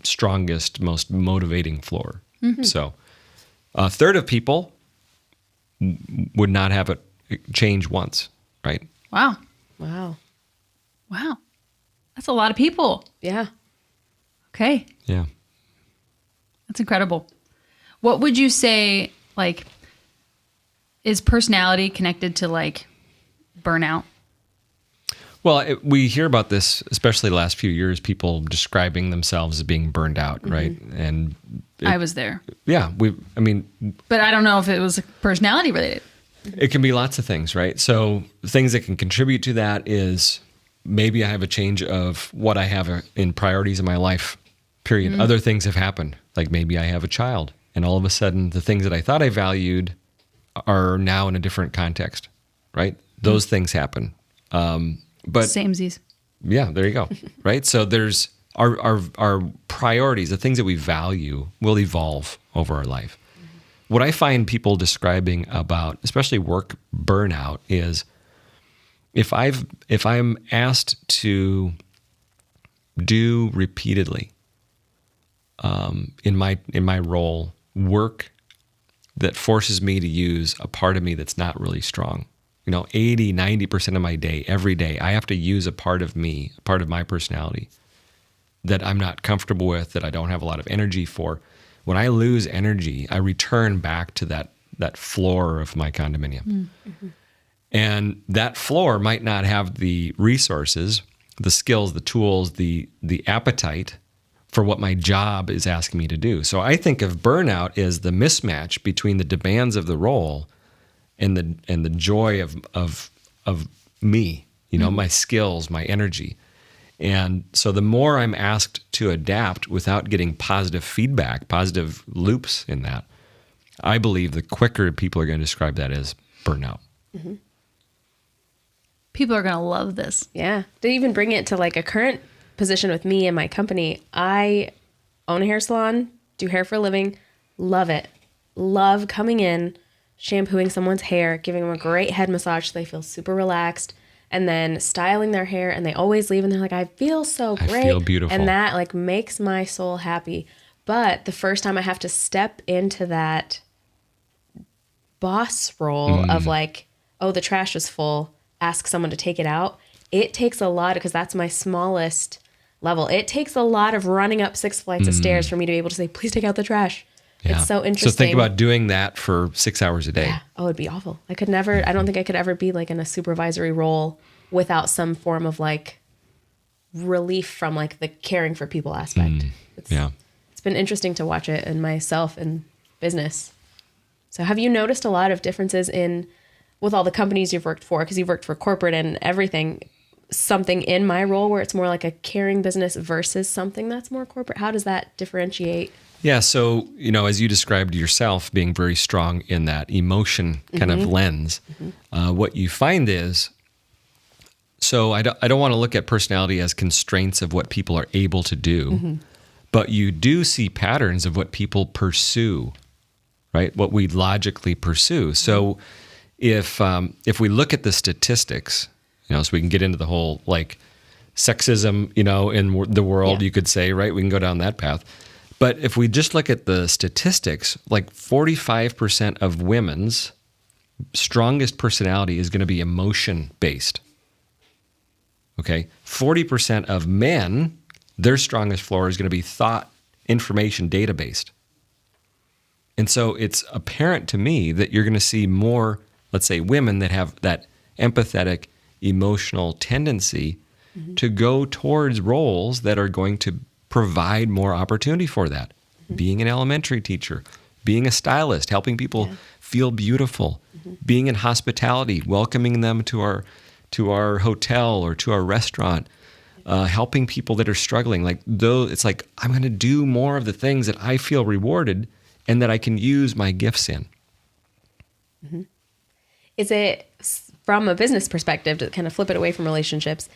strongest, most motivating floor. So a third of people would not have it change once, right? Wow. Wow. That's a lot of people. Yeah. Okay. Yeah. That's incredible. What would you say, like, is personality connected to, like, burnout? Well, we hear about this, especially the last few years, people describing themselves as being burned out, right? And I was there. yeah, But I don't know if it was personality related. it can be lots of things, right? So things that can contribute to that is maybe I have a change of what I have in priorities in my life, period. Other things have happened. Like, maybe I have a child, and all of a sudden the things that I thought I valued are now in a different context, right? Those things happen. But Samesies. yeah, there you go. Right. So there's our priorities, the things that we value, will evolve over our life. What I find people describing about, especially work burnout, is if I'm asked to do repeatedly in my role work that forces me to use a part of me that's not really strong. 80, 90% of my day, every day, I have to use a part of me, a part of my personality that I'm not comfortable with, that I don't have a lot of energy for. When I lose energy, I return back to that floor of my condominium. And that floor might not have the resources, the skills, the tools, the appetite for what my job is asking me to do. So I think of burnout as the mismatch between the demands of the role and the joy of me, my skills, my energy. And so the more I'm asked to adapt without getting positive feedback, positive loops in that, I believe the quicker people are going to describe that as burnout. Mm-hmm. People are going to love this. Yeah. To even bring it to like a current position with me and my company, I own a hair salon, do hair for a living, love it. Love coming in, shampooing someone's hair, giving them a great head massage so they feel super relaxed, and then styling their hair, and they always leave and they're like, I feel so great. I feel beautiful. And that like makes my soul happy. But the first time I have to step into that boss role of like, oh, the trash is full, ask someone to take it out. It takes a lot, because that's my smallest level. It takes a lot of running up 6 flights of stairs for me to be able to say, please take out the trash. Yeah. It's so interesting. So think about doing that for 6 hours a day. Yeah. Oh, it'd be awful. I don't think I could ever be like in a supervisory role without some form of like relief from like the caring for people aspect. It's been interesting to watch it in myself and business. So have you noticed a lot of differences with all the companies you've worked for? Because you've worked for corporate and everything, something in my role where it's more like a caring business versus something that's more corporate. How does that differentiate? Yeah. So, as you described yourself being very strong in that emotion kind of lens, what you find is, so I don't want to look at personality as constraints of what people are able to do, but you do see patterns of what people pursue, right? What we logically pursue. So if we look at the statistics, so we can get into the whole like sexism, in the world, you could say, right? We can go down that path. But if we just look at the statistics, like 45% of women's strongest personality is going to be emotion-based. Okay? 40% of men, their strongest floor is going to be thought, information, data-based. And so it's apparent to me that you're going to see more, let's say, women that have that empathetic, emotional tendency to go towards roles that are going to provide more opportunity for that. Being an elementary teacher, being a stylist, helping people feel beautiful, being in hospitality, welcoming them to our hotel or to our restaurant, helping people that are struggling. Like it's like, I'm going to do more of the things that I feel rewarded and that I can use my gifts in. Is it, from a business perspective, to kind of flip it away from relationships,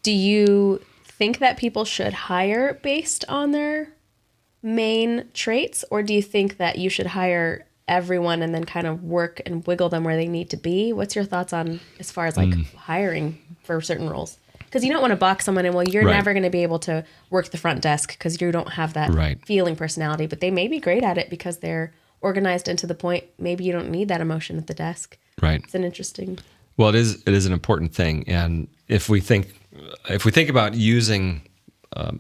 do you think that people should hire based on their main traits, or do you think that you should hire everyone and then kind of work and wiggle them where they need to be? What's your thoughts on as far as like hiring for certain roles? Because you don't want to box someone in, well, you're never going to be able to work the front desk because you don't have that feeling personality, but they may be great at it because they're organized and to the point maybe you don't need that emotion at the desk. Right. It's an interesting. Well, it is an important thing. And if we think about using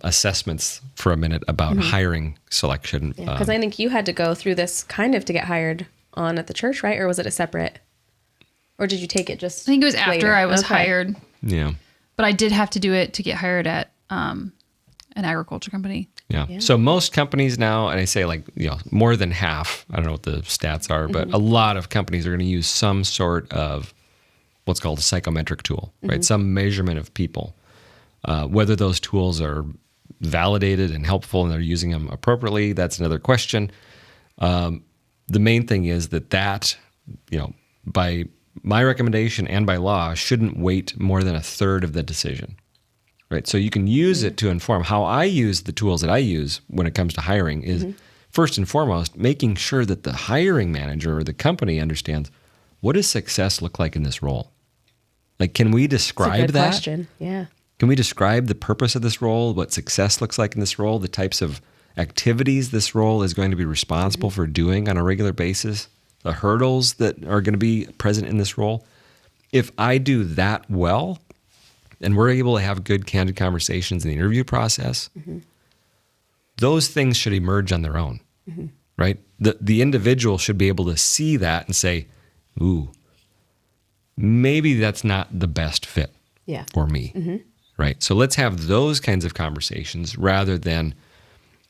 assessments for a minute about hiring selection. Because I think you had to go through this kind of to get hired on at the church, right? Or was it a separate, or did you take it just I think it was after later? I was hired. Yeah. But I did have to do it to get hired at an agriculture company. Yeah. So most companies now, and I say more than half, I don't know what the stats are, but a lot of companies are going to use some sort of what's called a psychometric tool, right? Some measurement of people. Whether those tools are validated and helpful and they're using them appropriately, that's another question. The main thing is that by my recommendation and by law, shouldn't weight more than a third of the decision, right? So you can use it to inform. How I use the tools that I use when it comes to hiring is first and foremost, making sure that the hiring manager or the company understands, what does success look like in this role? Like, can we describe That's a good that? question. Yeah. Can we describe the purpose of this role, what success looks like in this role, the types of activities this role is going to be responsible for doing on a regular basis, the hurdles that are going to be present in this role? If I do that well, and we're able to have good, candid conversations in the interview process, those things should emerge on their own, right? The individual should be able to see that and say, ooh, maybe that's not the best fit for me. Right. So let's have those kinds of conversations rather than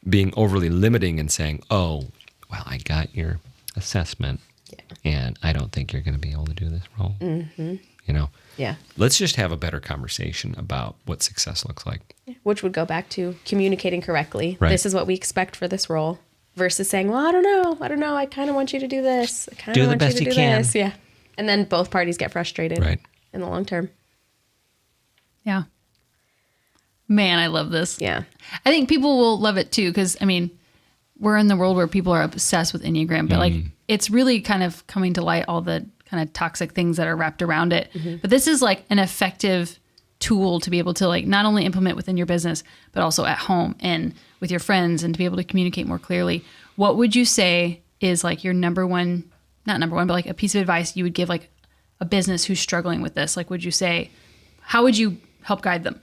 being overly limiting and saying, oh, well, I got your assessment and I don't think you're going to be able to do this role. You know? Yeah. Let's just have a better conversation about what success looks like. Which would go back to communicating correctly. Right. This is what we expect for this role versus saying, well, I don't know. I kind of want you to do this. I kind of want you to do this. Yeah. And then both parties get frustrated in the long term. Yeah. Man, I love this. Yeah. I think people will love it too, because I mean, we're in the world where people are obsessed with Enneagram, but like it's really kind of coming to light all the kind of toxic things that are wrapped around it. But this is like an effective tool to be able to like not only implement within your business, but also at home and with your friends and to be able to communicate more clearly. What would you say is like your not number one, but like a piece of advice you would give like a business who's struggling with this? Like, would you say, how would you help guide them?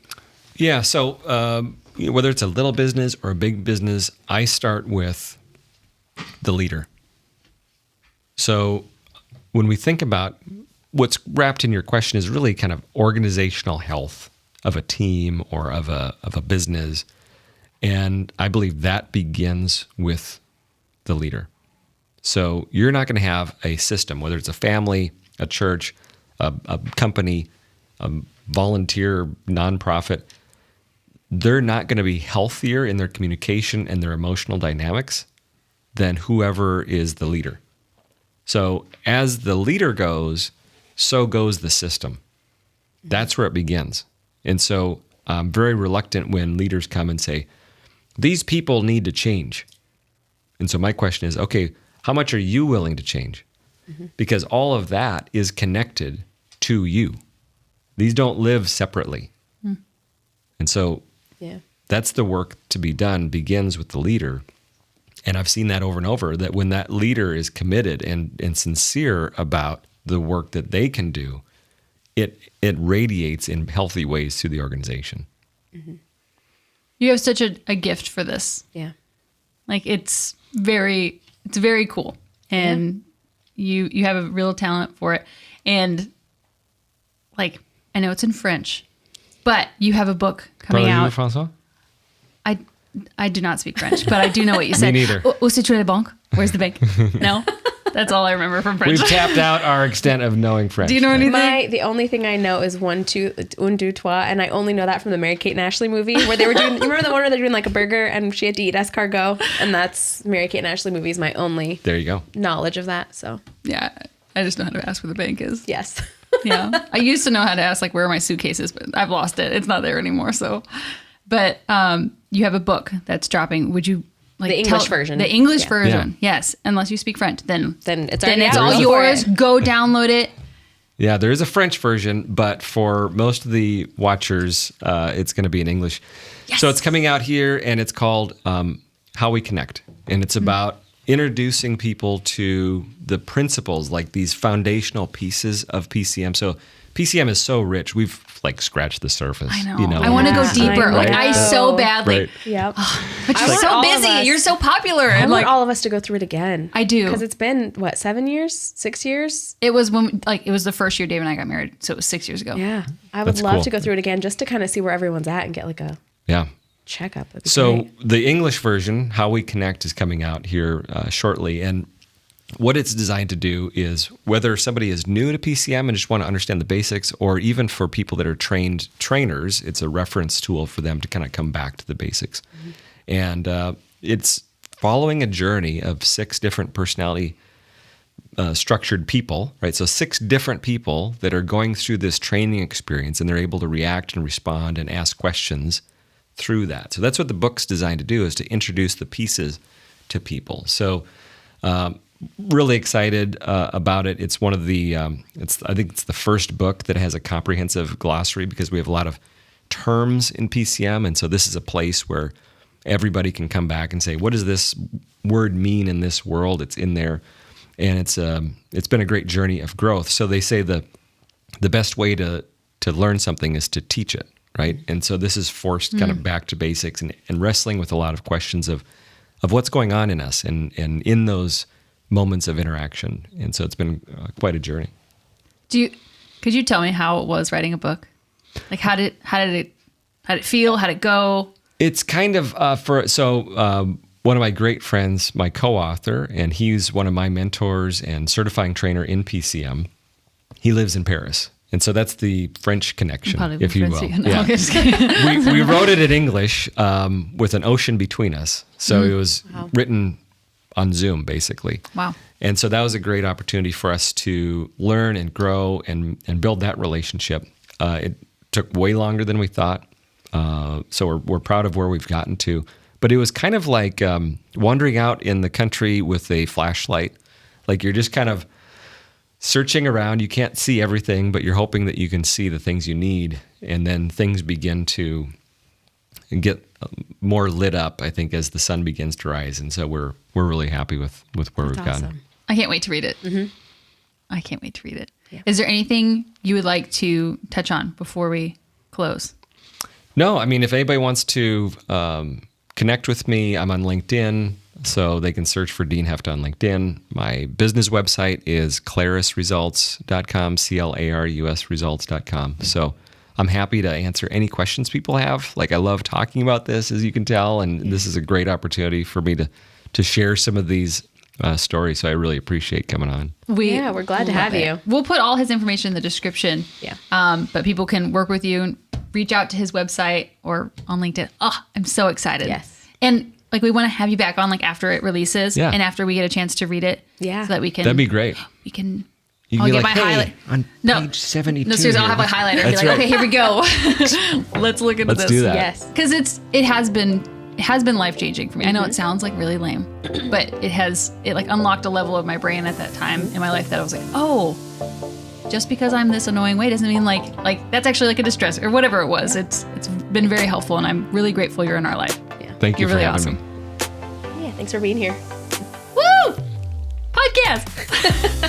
Yeah. So whether it's a little business or a big business, I start with the leader. So when we think about what's wrapped in your question is really kind of organizational health of a team or of a business. And I believe that begins with the leader. So you're not going to have a system, whether it's a family, a church, a company, a volunteer, nonprofit. They're not going to be healthier in their communication and their emotional dynamics than whoever is the leader. So as the leader goes, so goes the system. That's where it begins. And so I'm very reluctant when leaders come and say, these people need to change. And so my question is, okay, how much are you willing to change? Because all of that is connected to you. These don't live separately. And so that's the work to be done, begins with the leader. And I've seen that over and over, that when that leader is committed and sincere about the work that they can do, it radiates in healthy ways through the organization. You have such a gift for this. Yeah. Like it's very cool. And you have a real talent for it. And like, I know it's in French, but you have a book coming out. François? I do not speak French, but I do know what you said. Me neither. Où situe la banque? Where's the bank? No? That's all I remember from French. We've tapped out our extent of knowing French. Do you know anything? The only thing I know is un, deux, trois, and I only know that from the Mary-Kate and Ashley movie where they were doing, you remember the one where they're doing like a burger and she had to eat escargot? And that's Mary-Kate and Ashley movie is my only There you go. knowledge of that, so. Yeah, I just know how to ask where the bank is. Yes. Yeah. I used to know how to ask like where are my suitcases, but I've lost it. It's not there anymore, so. But you have a book that's dropping. Would you like The English version. The English Yeah. version, yes. Unless you speak French, then it's all yours. Go download it. Yeah, there is a French version, but for most of the watchers, it's going to be in English. Yes. So it's coming out here, and it's called How We Connect. And it's about introducing people to the principles, like these foundational pieces of PCM. So PCM is so rich. We've like scratched the surface. I know. You know? I want to go Yeah. deeper. I Like know. I so badly. Right. Yep. But you're want so all of busy. us- You're so popular. I And want like all of us to go through it again. I do. Because it's been, what, 7 years? 6 years? it was when like it was the first year Dave and I got married, so it was 6 years ago. Yeah. I would That's love cool. to go through it again just to kind of see where everyone's at and get like a Yeah. checkup. That'd be So great. the English version, How We Connect, is coming out here shortly. And what it's designed to do is whether somebody is new to PCM and just want to understand the basics, or even for people that are trainers, it's a reference tool for them to kind of come back to the basics. And it's following a journey of 6 different personality structured people, right? So 6 different people that are going through this training experience, and they're able to react and respond and ask questions through that. So that's what the book's designed to do, is to introduce the pieces to people. So really excited about it. It's one of the, I think it's the first book that has a comprehensive glossary, because we have a lot of terms in PCM. And so this is a place where everybody can come back and say, what does this word mean in this world? It's in there. And it's been a great journey of growth. So they say the best way to learn something is to teach it, right? And so this is forced kind of back to basics and wrestling with a lot of questions of what's going on in us and in those moments of interaction. And so it's been quite a journey. Could you tell me how it was writing a book? Like how did it feel? How'd it go? It's kind of one of my great friends, my co-author, and he's one of my mentors and certifying trainer in PCM. He lives in Paris. And so that's the French connection, if you will. No, Yeah. I'm just kidding. We wrote it in English with an ocean between us. So it was written on Zoom, basically. Wow. And so that was a great opportunity for us to learn and grow and build that relationship. It took way longer than we thought. So we're proud of where we've gotten to. But it was kind of like wandering out in the country with a flashlight. Like you're just kind of searching around. You can't see everything, but you're hoping that you can see the things you need. And then things begin to get more lit up, I think, as the sun begins to rise. And so we're really happy with where we've gotten. I can't wait to read it. Mm-hmm. I can't wait to read it. Yeah. Is there anything you would like to touch on before we close? No, I mean, if anybody wants to connect with me, I'm on LinkedIn, so they can search for Dean Heffta on LinkedIn. My business website is clarusresults.com, CLARUS results.com. So I'm happy to answer any questions people have. Like, I love talking about this, as you can tell, and this is a great opportunity for me to share some of these stories. So I really appreciate coming on. We're glad to have you. We'll put all his information in the description. Yeah. But people can work with you and reach out to his website or on LinkedIn. Oh, I'm so excited. Yes. And like, we want to have you back on like after it releases and after we get a chance to read it. Yeah. So that we can. That'd be great. We can. You I'll can be get like, my hey, highlight. on page 72. No, seriously, I'll have my highlighter and be like, right. okay, here we go. Let's look into Let's this. do that. Yes. Because it has been life changing for me. I know it sounds like really lame, but it like unlocked a level of my brain at that time in my life that I was like, oh, just because I'm this annoying way doesn't mean like that's actually like a distress or whatever it was. Yeah. It's been very helpful, and I'm really grateful you're in our life. Yeah. Thank you You're for really having awesome. me. Yeah, thanks for being here. Woo! Podcast.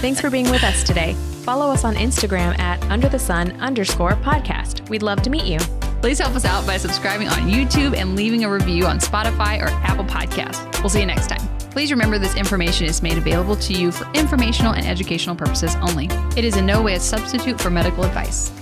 Thanks for being with us today. Follow us on Instagram at @underthethe_podcast. We'd love to meet you. Please help us out by subscribing on YouTube and leaving a review on Spotify or Apple Podcasts. We'll see you next time. Please remember this information is made available to you for informational and educational purposes only. It is in no way a substitute for medical advice.